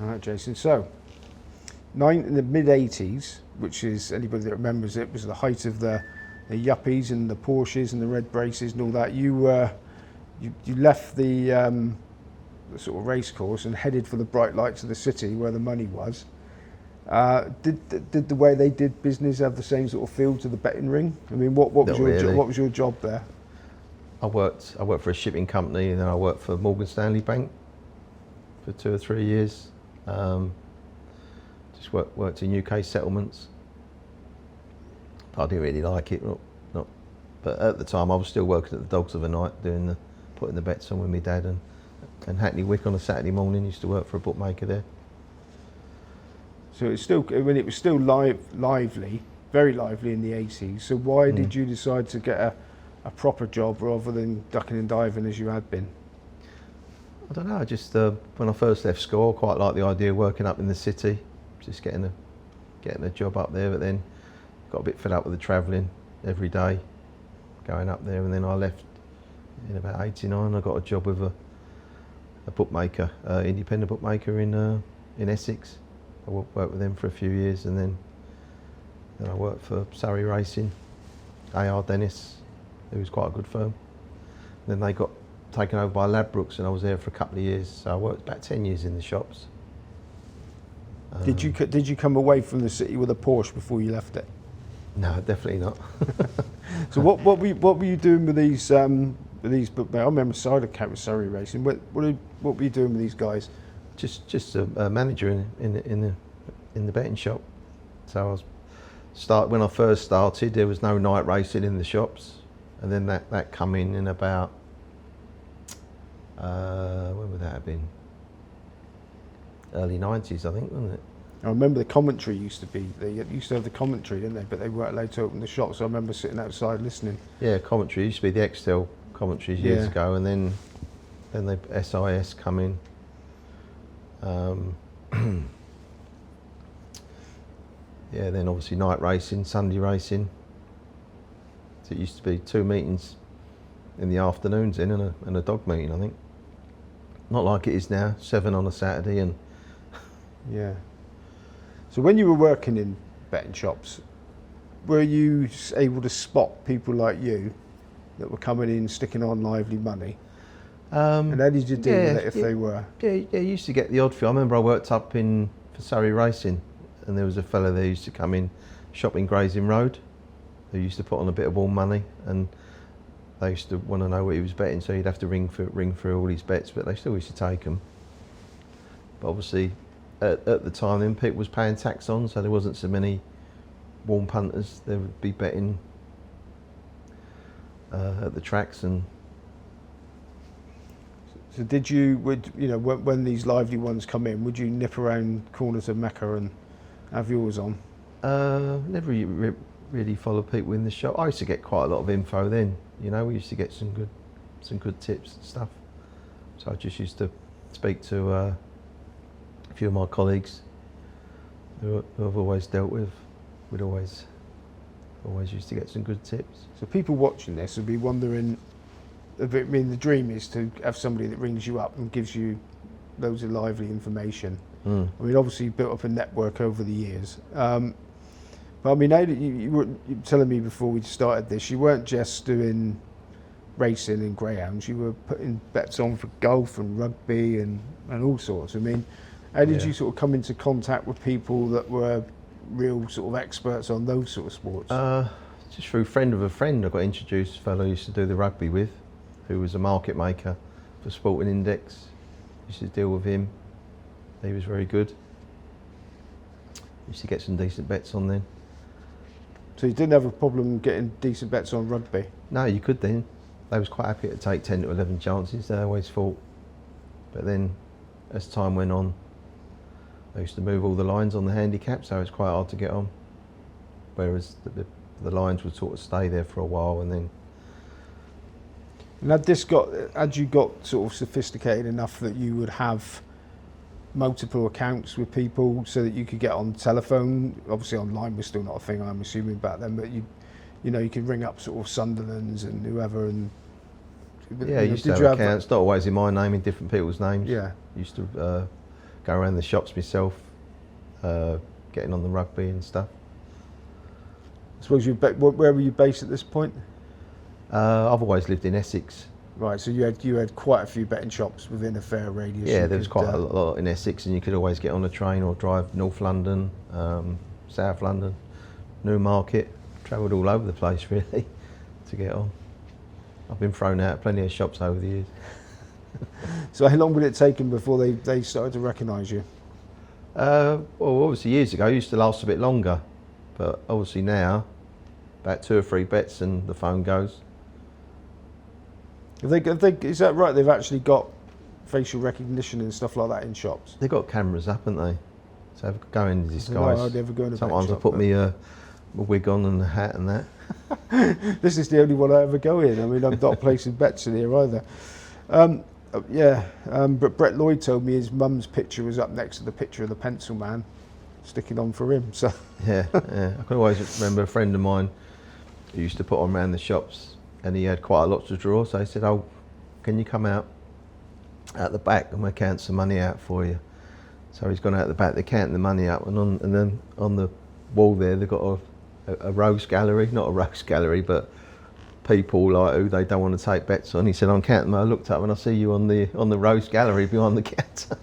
All right, Jason. So, in the mid-80s, which is, anybody that remembers it, was the height of the yuppies and the Porsches and the red braces and all that. You left the sort of race course and headed for the bright lights of the city where the money was. Did the way they did business have the same sort of feel to the betting ring? I mean, what was your job there? I worked for a shipping company, and then I worked for Morgan Stanley Bank for 2 or 3 years. Just worked in UK settlements. I didn't really like it, not. But at the time, I was still working at the Dogs of the Night, putting the bets on with my dad, and Hackney Wick on a Saturday morning. Used to work for a bookmaker there. So it was still lively, very lively in the 80s. So why did you decide to get a proper job rather than ducking and diving as you had been? I don't know. Just when I first left school, I quite liked the idea of working up in the city, just getting a job up there. But then got a bit fed up with the travelling every day, going up there. And then I left in about '89. I got a job with a bookmaker, independent bookmaker in Essex. I worked with them for a few years, and then I worked for Surrey Racing, A.R. Dennis, who was quite a good firm. Then they got taken over by Ladbrokes, and I was there for a couple of years. So I worked about 10 years in the shops. Did you come away from the city with a Porsche before you left it? No, definitely not. So what were you doing with these bookmakers? I remember cider cat with Surrey Racing. What were you doing with these guys? Just a manager in the betting shop. So when I first started, there was no night racing in the shops, and then that come in about when would that have been? Early 90s, I think, wasn't it? I remember the commentary used to be. They used to have the commentary, didn't they? But they weren't allowed to open the shop, so I remember sitting outside listening. Yeah, commentary used to be the Excel commentaries years ago, and then the SIS come in. Then obviously night racing, Sunday racing. So it used to be 2 meetings in the afternoons and a dog meeting, I think. Not like it is now, 7 on a Saturday and... Yeah. So when you were working in betting shops, were you able to spot people like you that were coming in, sticking on lively money? And how did you deal with it if they were? Yeah, you used to get the odd few. I remember I worked up for Surrey Racing, and there was a fella there who used to come in, shop in Grazing Road, who used to put on a bit of warm money, and they used to want to know what he was betting, so you'd have to ring through all his bets, but they still used to take them. But obviously, at the time, then people was paying tax on, so there wasn't so many warm punters. They would be betting at the tracks. And so when these lively ones come in, would you nip around corners of Mecca and have yours on? Never really followed people in the shop. I used to get quite a lot of info then. We used to get some good tips and stuff. So I just used to speak to a few of my colleagues who I've always dealt with. We'd always used to get some good tips. So people watching this would be wondering, I mean, the dream is to have somebody that rings you up and gives you loads of lively information. I mean, obviously you built up a network over the years. But I mean, you were telling me before we started this, you weren't just doing racing and greyhounds, you were putting bets on for golf and rugby and all sorts. I mean, how did you sort of come into contact with people that were real sort of experts on those sort of sports? Just through a friend of a friend, I got introduced to a fellow I used to do the rugby with, who was a market maker for Sporting Index. Used to deal with him. He was very good. Used to get some decent bets on then. So you didn't have a problem getting decent bets on rugby? No, you could then. They was quite happy to take 10 to 11 chances, they always thought. But then, as time went on, they used to move all the lines on the handicap, so it's quite hard to get on. Whereas the lines would sort of stay there for a while, and then... And had you got sort of sophisticated enough that you would have multiple accounts with people so that you could get on telephone? Obviously online was still not a thing, I'm assuming, back then, but you could ring up sort of Sunderland's and whoever, and you used to have accounts, not always in my name, in different people's names. Yeah. Used to go around the shops myself, getting on the rugby and stuff. I suppose where were you based at this point? I've always lived in Essex. Right, so you had quite a few betting shops within a fair radius. Yeah, there was quite a lot in Essex, and you could always get on a train or drive North London, South London, Newmarket. Travelled all over the place really to get on. I've been thrown out of plenty of shops over the years. So how long would it take them before they started to recognise you? Well, obviously years ago it used to last a bit longer, but obviously now, about 2 or 3 bets and the phone goes. Is that right? They've actually got facial recognition and stuff like that in shops. They've got cameras up, haven't they? So I go in disguise. No, I'd never go in a Sometimes betting I put shop, my wig on and a hat and that. This is the only one I ever go in. I mean, I'm not placing bets in here either. But Brett Lloyd told me his mum's picture was up next to the picture of the pencil man, sticking on for him. So yeah. I can always remember a friend of mine who used to put on around the shops, and he had quite a lot to draw. So he said, "Oh, can you come out at the back and we'll count some money out for you?" So he's gone out the back. They're counting the money up, and then on the wall there they've got a rogues gallery, not a rogues gallery, but people like who they don't want to take bets on. He said, "I'm counting them. I looked up and I see you on the rogues gallery behind the counter."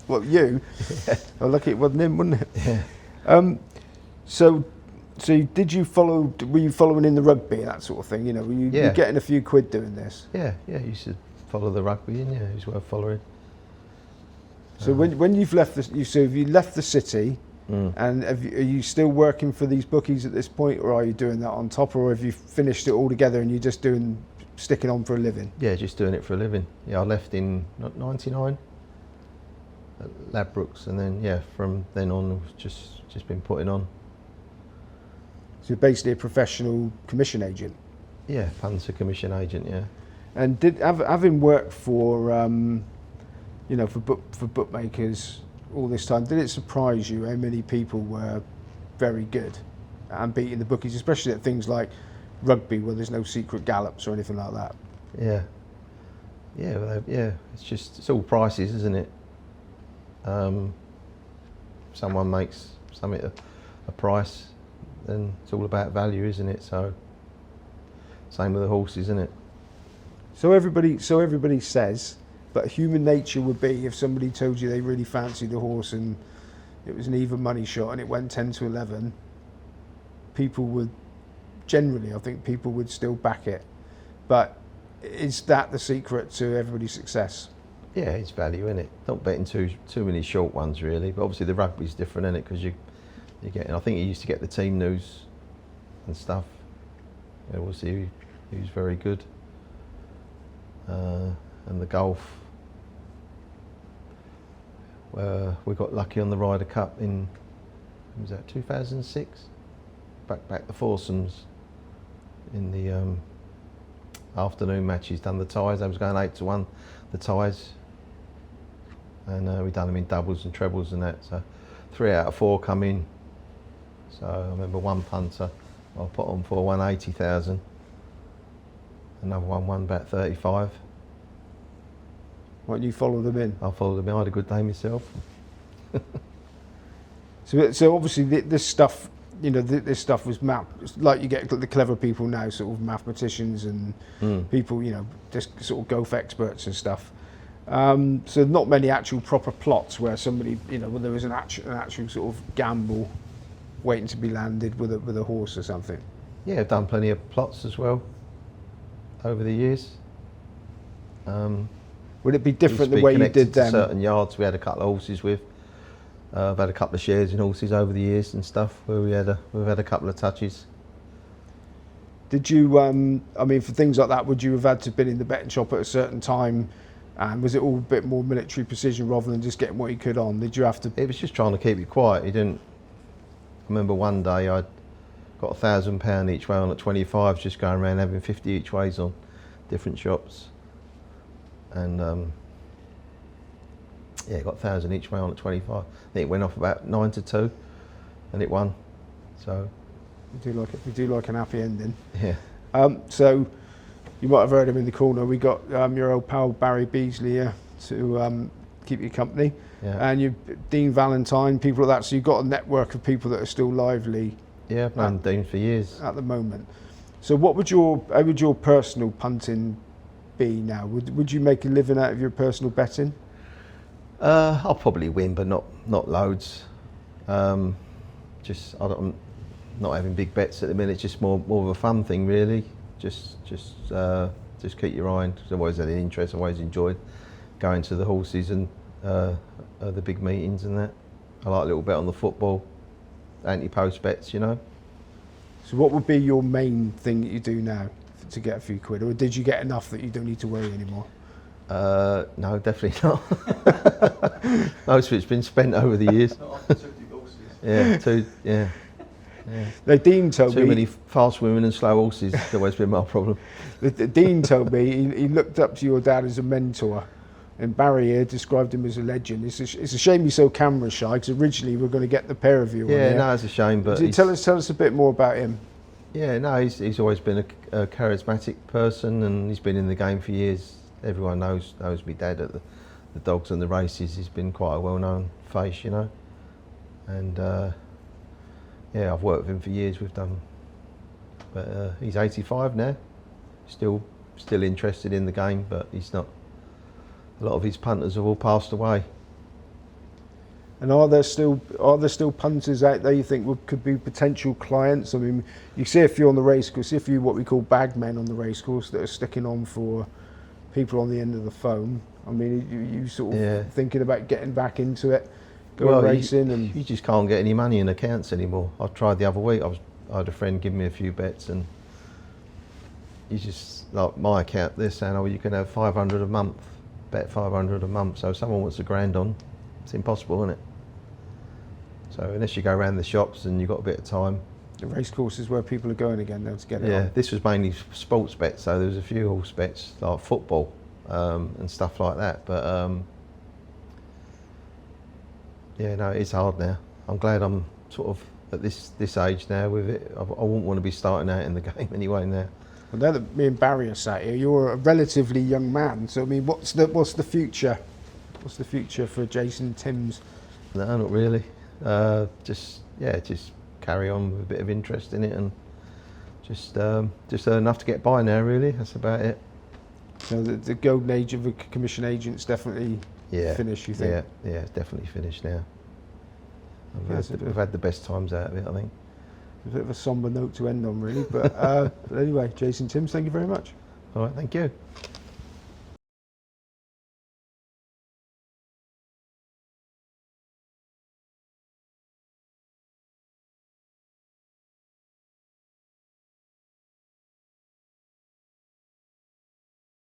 What, you? Yeah. Oh, lucky it wasn't him, wasn't it? Yeah. So did you follow? Were you following in the rugby and that sort of thing? You know, were you getting a few quid doing this? Yeah. You used to follow the rugby, and it was worth following. So when you've left have you left the city, and are you still working for these bookies at this point, or are you doing that on top, or have you finished it all together and you're just sticking on for a living? Yeah, just doing it for a living. Yeah, I left in '99 at Ladbrokes, and then from then on I've just been putting on. So you're basically a professional commission agent. Yeah, punter commission agent. Yeah. And having worked for for bookmakers all this time, did it surprise you how many people were very good and beating the bookies, especially at things like rugby where there's no secret gallops or anything like that? Yeah. It's all prices, isn't it? Someone makes something a price, then it's all about value, isn't it? So same with the horses, isn't it? So everybody says, but human nature would be if somebody told you they really fancied the horse and it was an even money shot and it went 10 to 11, people would generally, I think people would still back it. But is that the secret to everybody's success? Yeah, it's value, isn't it? Not betting too many short ones really, but obviously the rugby's different, isn't it? Because you're getting, I think you used to get the team news and stuff. Yeah, obviously he was very good. And the golf, we got lucky on the Ryder Cup in, was that 2006? Back the foursomes in the afternoon matches, done the ties. I was going 8-1, the ties, and we done them in doubles and trebles and that. So 3 out of 4 come in. So I remember one punter I put on for 180,000. Another one won about 35. Why don't you follow them in? I followed them in. I had a good day myself. So obviously this stuff, this stuff was mapped, like you get the clever people now, sort of mathematicians and people, just sort of golf experts and stuff. So not many actual proper plots where somebody, where there was an actual sort of gamble waiting to be landed with a horse or something. Yeah, I've done plenty of plots as well over the years. Would it be different the way you did them? Certain yards we had a couple of horses with. I've had a couple of shares in horses over the years and stuff where we've had a couple of touches. Did you, for things like that, would you have had to been in the betting shop at a certain time? And was it all a bit more military precision rather than just getting what you could on? Did you have to? It was just trying to keep it quiet. You didn't. I remember one day I'd got £1,000 each way on at 25, just going around having 50 each ways on different shops. And got 1,000 each way on at 25. I think it went off about 9-2, and it won. So we do like an happy ending. Yeah. So you might have heard him in the corner. We got your old pal Barry Beasley here to keep you company. Yeah. And you Dean Valentine, people like that. So you've got a network of people that are still lively. Yeah, I've known Dean for years. At the moment. So how would your personal punting be now? Would you make a living out of your personal betting? I'll probably win, but not loads. I'm not having big bets at the minute. It's just more of a fun thing, really. Just keep your eye on. I've always had an interest. I've always enjoyed going to the horses and the big meetings and that. I like a little bet on the football, anti-post bets, you know. So what would be your main thing that you do now to get a few quid, or did you get enough that you don't need to worry anymore? No, definitely not. Most of it's been spent over the years. Yeah. Now, Dean told me... Too many fast women and slow horses has always been my problem. Dean told me he looked up to your dad as a mentor, and Barry here described him as a legend. It's a shame he's so camera shy, because originally we were going to get the pair of you on here. No, it's a shame, but... Tell us a bit more about him. Yeah, no, he's always been a charismatic person, and he's been in the game for years. Everyone knows me dad at the dogs and the races. He's been quite a well-known face, you know. And yeah, I've worked with him for years. But he's 85 now. Still interested in the game, but he's not. A lot of his punters have all passed away. And are there still punters out there you think could be potential clients? I mean, you see a few on the racecourse, see a few what we call bagmen on the racecourse that are sticking on for people on the end of the phone. I mean, you sort of thinking about getting back into it, racing, and you just can't get any money in accounts anymore. I tried the other week. I had a friend give me a few bets, and you just, like my account, they're saying, oh, you can have 500 a month, bet 500 a month. So if someone wants $1,000 on, it's impossible, isn't it? So unless you go around the shops and you've got a bit of time. The racecourse is where people are going again now to get it on. This was mainly sports bets, so there was a few horse bets like football and stuff like that. But yeah, no, it's hard now. I'm glad I'm sort of at this age now with it. I wouldn't want to be starting out in the game anyway now. Well, now that me and Barry are sat here, you're a relatively young man. So I mean, what's the future? What's the future for Jason Timms? No, not really. Just carry on with a bit of interest in it, and just earn enough to get by now, really. That's about it. So the golden age of a commission agent's definitely finished, you think? Yeah, it's definitely finished now. We've had the best times out of it, I think. A bit of a sombre note to end on, really. But anyway, Jason Timms, thank you very much. All right, thank you.